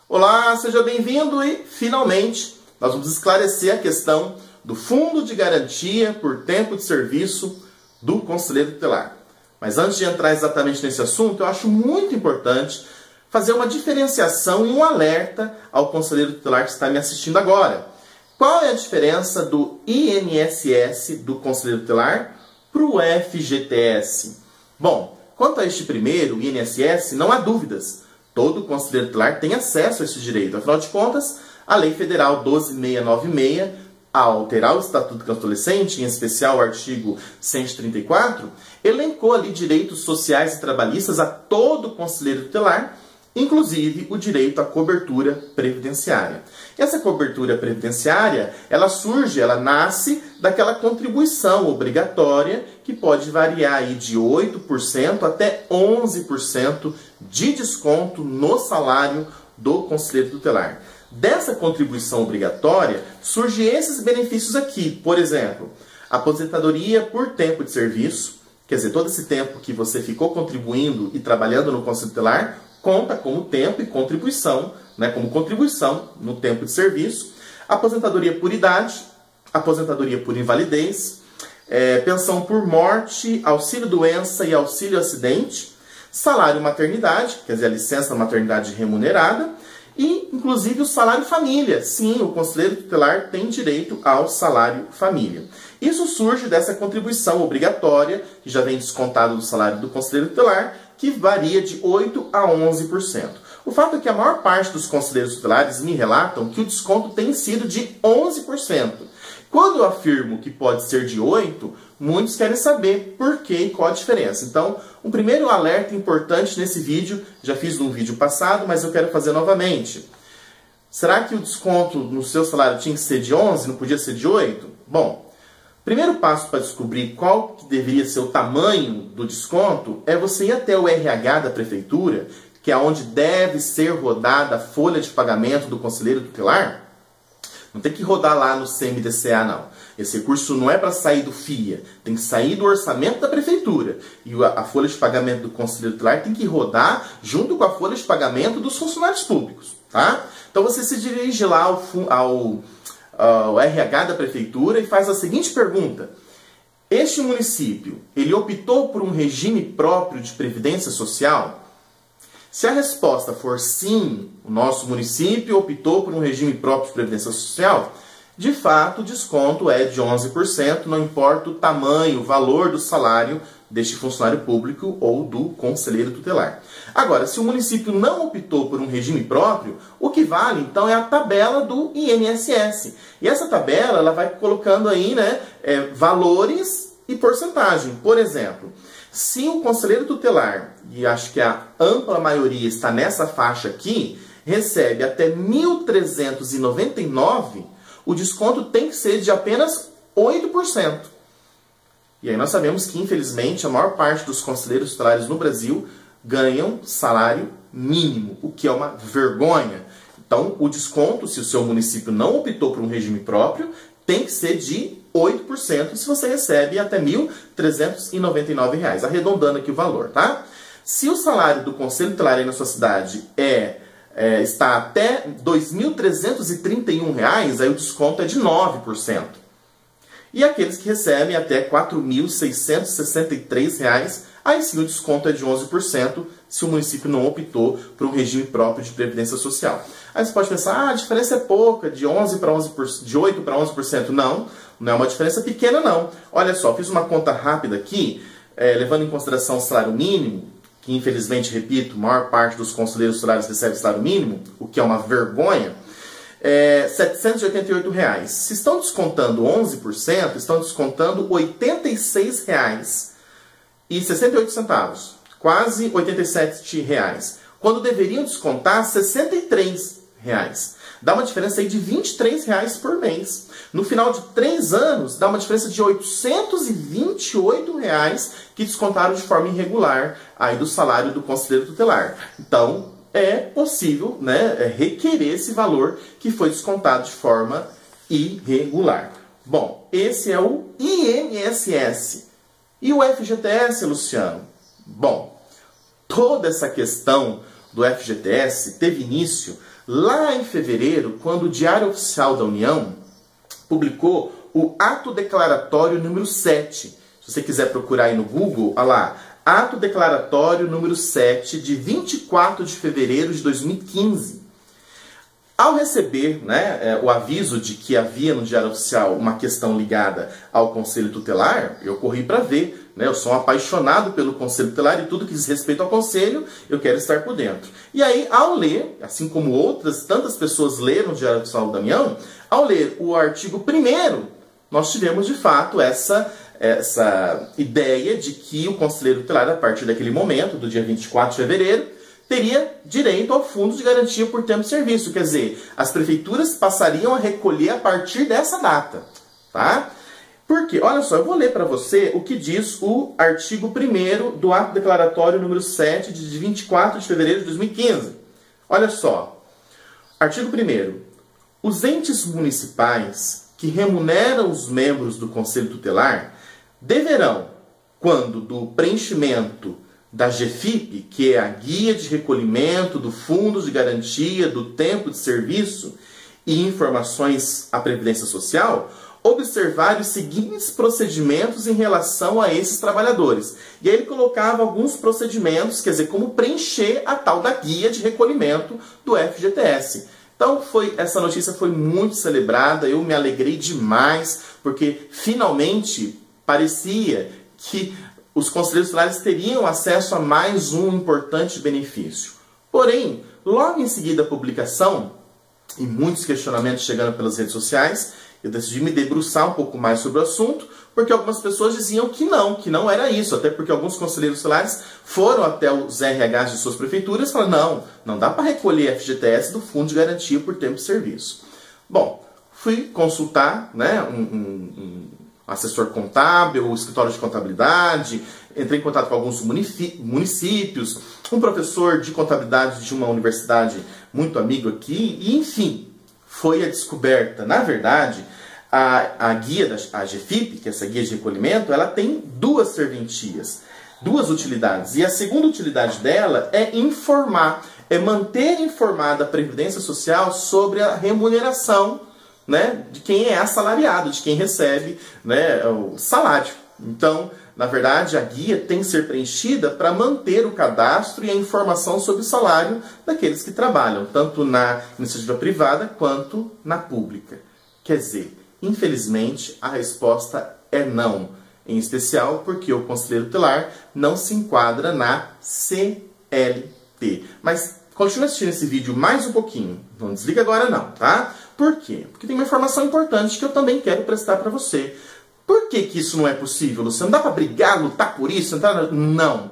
Olá, seja bem-vindo e, finalmente, nós vamos esclarecer a questão do Fundo de Garantia por Tempo de Serviço do Conselheiro Tutelar. Mas antes de entrar exatamente nesse assunto, eu acho muito importante fazer uma diferenciação e um alerta ao Conselheiro Tutelar que está me assistindo agora. Qual é a diferença do INSS do Conselheiro Tutelar para o FGTS? Bom, quanto a este primeiro, o INSS, não há dúvidas. Todo conselheiro tutelar tem acesso a esse direito. Afinal de contas, a Lei Federal 12.696, ao alterar o Estatuto do Adolescente, em especial o artigo 134, elencou ali direitos sociais e trabalhistas a todo conselheiro tutelar, inclusive o direito à cobertura previdenciária. E essa cobertura previdenciária, ela nasce daquela contribuição obrigatória que pode variar aí de 8% até 11% de desconto no salário do conselheiro tutelar. Dessa contribuição obrigatória, surgem esses benefícios aqui. Por exemplo, aposentadoria por tempo de serviço, quer dizer, todo esse tempo que você ficou contribuindo e trabalhando no conselho tutelar, conta como tempo e contribuição, como contribuição no tempo de serviço, aposentadoria por idade, aposentadoria por invalidez, pensão por morte, auxílio-doença e auxílio-acidente, salário maternidade, quer dizer, a licença maternidade remunerada, e, inclusive, o salário família. Sim, o conselheiro tutelar tem direito ao salário família. Isso surge dessa contribuição obrigatória, que já vem descontado do salário do conselheiro tutelar, que varia de 8% a 11%. O fato é que a maior parte dos conselheiros tutelares me relatam que o desconto tem sido de 11%. Quando eu afirmo que pode ser de 8%, muitos querem saber por que e qual a diferença. Então, um primeiro alerta importante nesse vídeo, já fiz num vídeo passado, mas eu quero fazer novamente. Será que o desconto no seu salário tinha que ser de 11%, não podia ser de 8%? Bom, primeiro passo para descobrir qual que deveria ser o tamanho do desconto é você ir até o RH da prefeitura, que é onde deve ser rodada a folha de pagamento do conselheiro tutelar. Não tem que rodar lá no CMDCA, não. Esse recurso não é para sair do FIA, tem que sair do orçamento da prefeitura. E a folha de pagamento do conselheiro tutelar tem que rodar junto com a folha de pagamento dos funcionários públicos, tá? Então você se dirige lá ao RH da prefeitura e faz a seguinte pergunta: este município, ele optou por um regime próprio de previdência social? Se a resposta for sim, o nosso município optou por um regime próprio de previdência social, de fato o desconto é de 11%, não importa o tamanho, o valor do salário deste funcionário público ou do conselheiro tutelar. Agora, se o município não optou por um regime próprio, o que vale então é a tabela do INSS. E essa tabela ela vai colocando aí valores e porcentagem. Por exemplo, se o conselheiro tutelar, e acho que a ampla maioria está nessa faixa aqui, recebe até R$ 1.399, o desconto tem que ser de apenas 8%. E aí nós sabemos que, infelizmente, a maior parte dos conselheiros tutelares no Brasil ganham salário mínimo, o que é uma vergonha. Então, o desconto, se o seu município não optou por um regime próprio, tem que ser de 8% se você recebe até R$ 1.399, arredondando aqui o valor, tá? Se o salário do conselho tutelar aí na sua cidade está até R$ 2.331, aí o desconto é de 9%. E aqueles que recebem até R$ 4.663, aí sim o desconto é de 11% se o município não optou por um regime próprio de previdência social. Aí você pode pensar, a diferença é pouca, de 8% para 11%. Não é uma diferença pequena não. Olha só, fiz uma conta rápida aqui, levando em consideração o salário mínimo, que infelizmente, repito, a maior parte dos conselheiros tutelares recebe salário mínimo, o que é uma vergonha, R$ 788. Se estão descontando 11%, estão descontando R$ 86,68, quase R$ 87, quando deveriam descontar R$ 63. Dá uma diferença aí de R$ 23 por mês. No final de 3 anos, dá uma diferença de R$ 828 que descontaram de forma irregular aí do salário do conselheiro tutelar. Então, é possível requerer esse valor que foi descontado de forma irregular. Bom, esse é o INSS. E o FGTS, Luciano? Bom, toda essa questão do FGTS teve início lá em fevereiro, quando o Diário Oficial da União publicou o Ato Declaratório número 7. Se você quiser procurar aí no Google, olha lá, Ato Declaratório número 7, de 24 de fevereiro de 2015. Ao receber, né, o aviso de que havia no Diário Oficial uma questão ligada ao Conselho Tutelar, eu corri para ver. Né, eu sou um apaixonado pelo Conselho Tutelar e tudo que diz respeito ao Conselho, eu quero estar por dentro. E aí, ao ler, assim como tantas pessoas leram o Diário Oficial da União, ao ler o artigo 1º, nós tivemos, de fato, essa ideia de que o Conselheiro Tutelar, a partir daquele momento, do dia 24 de fevereiro, teria direito ao Fundo de Garantia por Tempo de Serviço. Quer dizer, as prefeituras passariam a recolher a partir dessa data. Tá? Por quê? Olha só, eu vou ler para você o que diz o artigo 1º do Ato Declaratório número 7, de 24 de fevereiro de 2015. Olha só. Artigo 1º. Os entes municipais que remuneram os membros do Conselho Tutelar deverão, quando do preenchimento da GFIP, que é a Guia de Recolhimento do Fundo de Garantia do Tempo de Serviço e Informações à Previdência Social, observar os seguintes procedimentos em relação a esses trabalhadores. E aí ele colocava alguns procedimentos, quer dizer, como preencher a tal da Guia de Recolhimento do FGTS. Então, essa notícia foi muito celebrada, eu me alegrei demais, porque finalmente parecia que os conselheiros tutelares teriam acesso a mais um importante benefício. Porém, logo em seguida da publicação, e muitos questionamentos chegando pelas redes sociais, eu decidi me debruçar um pouco mais sobre o assunto, porque algumas pessoas diziam que não era isso, até porque alguns conselheiros tutelares foram até os RHs de suas prefeituras e falaram, não dá para recolher FGTS do Fundo de Garantia por Tempo de Serviço. Bom, fui consultar, né, um assessor contábil, o escritório de contabilidade, entrei em contato com alguns municípios, um professor de contabilidade de uma universidade muito amigo aqui, e enfim, foi a descoberta. Na verdade, a guia da GFIP, que é essa guia de recolhimento, ela tem duas serventias, duas utilidades. E a segunda utilidade dela é informar, é manter informada a Previdência Social sobre a remuneração, né, de quem é assalariado, de quem recebe, né, o salário. Então, na verdade, a guia tem que ser preenchida para manter o cadastro e a informação sobre o salário daqueles que trabalham, tanto na iniciativa privada quanto na pública. Quer dizer, infelizmente, a resposta é não. Em especial porque o conselheiro tutelar não se enquadra na CLT. Mas continue assistindo esse vídeo mais um pouquinho. Não desliga agora não, tá? Por quê? Porque tem uma informação importante que eu também quero prestar para você. Por que isso não é possível, Luciano? Não dá para brigar, lutar por isso? Não.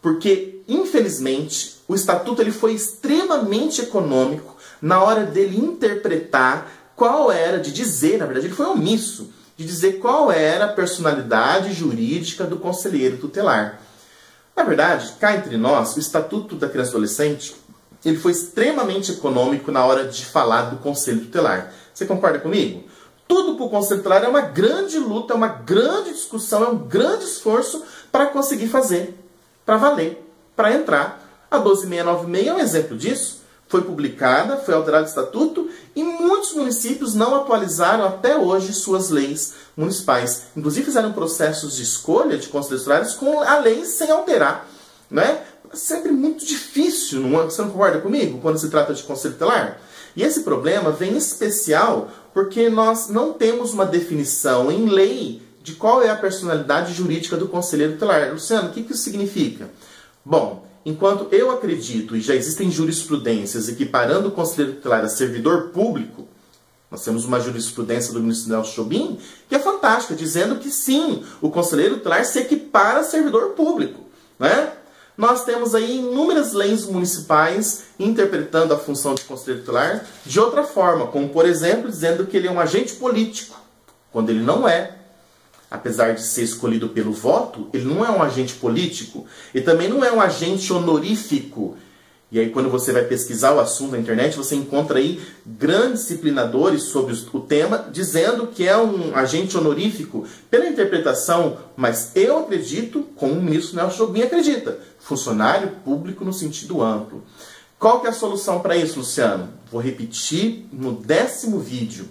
Porque, infelizmente, o Estatuto ele foi extremamente econômico na hora dele interpretar qual era, de dizer, na verdade, ele foi omisso, de dizer qual era a personalidade jurídica do conselheiro tutelar. Na verdade, cá entre nós, o Estatuto da Criança e Adolescente ele foi extremamente econômico na hora de falar do Conselho Tutelar. Você concorda comigo? Tudo para o Conselho Tutelar é uma grande luta, é uma grande discussão, é um grande esforço para conseguir fazer, para valer, para entrar. A 12696 é um exemplo disso. Foi publicada, foi alterado o Estatuto e muitos municípios não atualizaram até hoje suas leis municipais. Inclusive fizeram processos de escolha de conselheiros tutelares com a lei sem alterar, né? É sempre muito difícil, você não concorda comigo, quando se trata de conselho tutelar? E esse problema vem em especial porque nós não temos uma definição em lei de qual é a personalidade jurídica do conselheiro tutelar. Luciano, o que isso significa? Bom, enquanto eu acredito, e já existem jurisprudências equiparando o conselheiro tutelar a servidor público, nós temos uma jurisprudência do ministro Nelson Jobim, que é fantástica, dizendo que sim, o conselheiro tutelar se equipara a servidor público, né? Nós temos aí inúmeras leis municipais interpretando a função de conselheiro tutelar de outra forma, como, por exemplo, dizendo que ele é um agente político, quando ele não é. Apesar de ser escolhido pelo voto, ele não é um agente político e também não é um agente honorífico. E aí, quando você vai pesquisar o assunto na internet, você encontra aí grandes disciplinadores sobre o tema, dizendo que é um agente honorífico pela interpretação, mas eu acredito, como o ministro Nelson Jobim acredita, funcionário público no sentido amplo. Qual que é a solução para isso, Luciano? Vou repetir no 10º vídeo.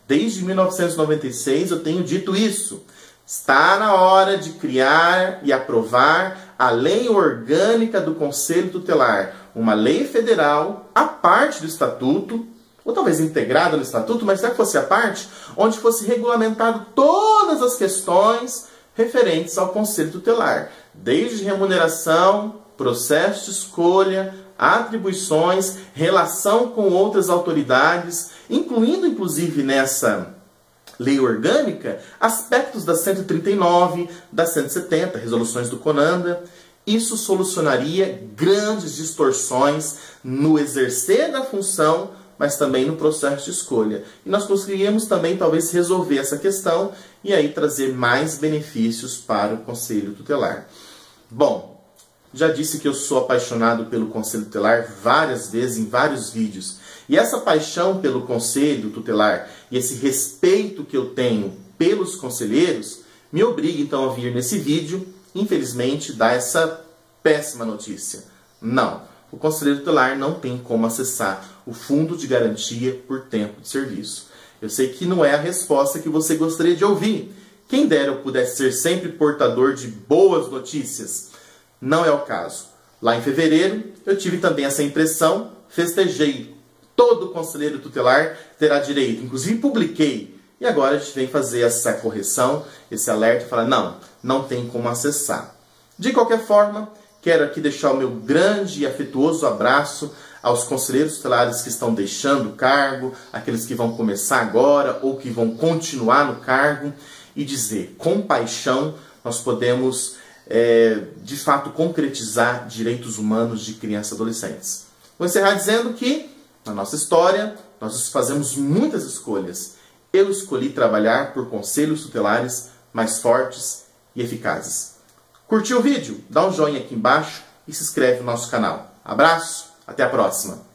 Desde 1996 eu tenho dito isso. Está na hora de criar e aprovar a lei orgânica do Conselho Tutelar. Uma lei federal, à parte do Estatuto, ou talvez integrada no Estatuto, mas se fosse à parte, onde fosse regulamentado todas as questões referentes ao Conselho Tutelar. Desde remuneração, processo de escolha, atribuições, relação com outras autoridades, incluindo inclusive nessa lei orgânica, aspectos da 139, da 170, resoluções do CONANDA. Isso solucionaria grandes distorções no exercer da função, mas também no processo de escolha. E nós conseguiríamos também, talvez, resolver essa questão e aí trazer mais benefícios para o Conselho Tutelar. Bom, já disse que eu sou apaixonado pelo Conselho Tutelar várias vezes, em vários vídeos. E essa paixão pelo Conselho Tutelar e esse respeito que eu tenho pelos conselheiros me obriga então a vir nesse vídeo, infelizmente, dar essa péssima notícia. Não, o Conselheiro Tutelar não tem como acessar o Fundo de Garantia por Tempo de Serviço. Eu sei que não é a resposta que você gostaria de ouvir. Quem dera eu pudesse ser sempre portador de boas notícias. Não é o caso. Lá em fevereiro, eu tive também essa impressão, festejei. Todo conselheiro tutelar terá direito, inclusive publiquei. E agora a gente vem fazer essa correção, esse alerta e falar, não tem como acessar. De qualquer forma, quero aqui deixar o meu grande e afetuoso abraço aos conselheiros tutelares que estão deixando o cargo, aqueles que vão começar agora ou que vão continuar no cargo, e dizer, com paixão, nós podemos, de fato, concretizar direitos humanos de crianças e adolescentes. Vou encerrar dizendo que, na nossa história, nós fazemos muitas escolhas. Eu escolhi trabalhar por conselhos tutelares mais fortes e eficazes. Curtiu o vídeo? Dá um joinha aqui embaixo e se inscreve no nosso canal. Abraço, até a próxima!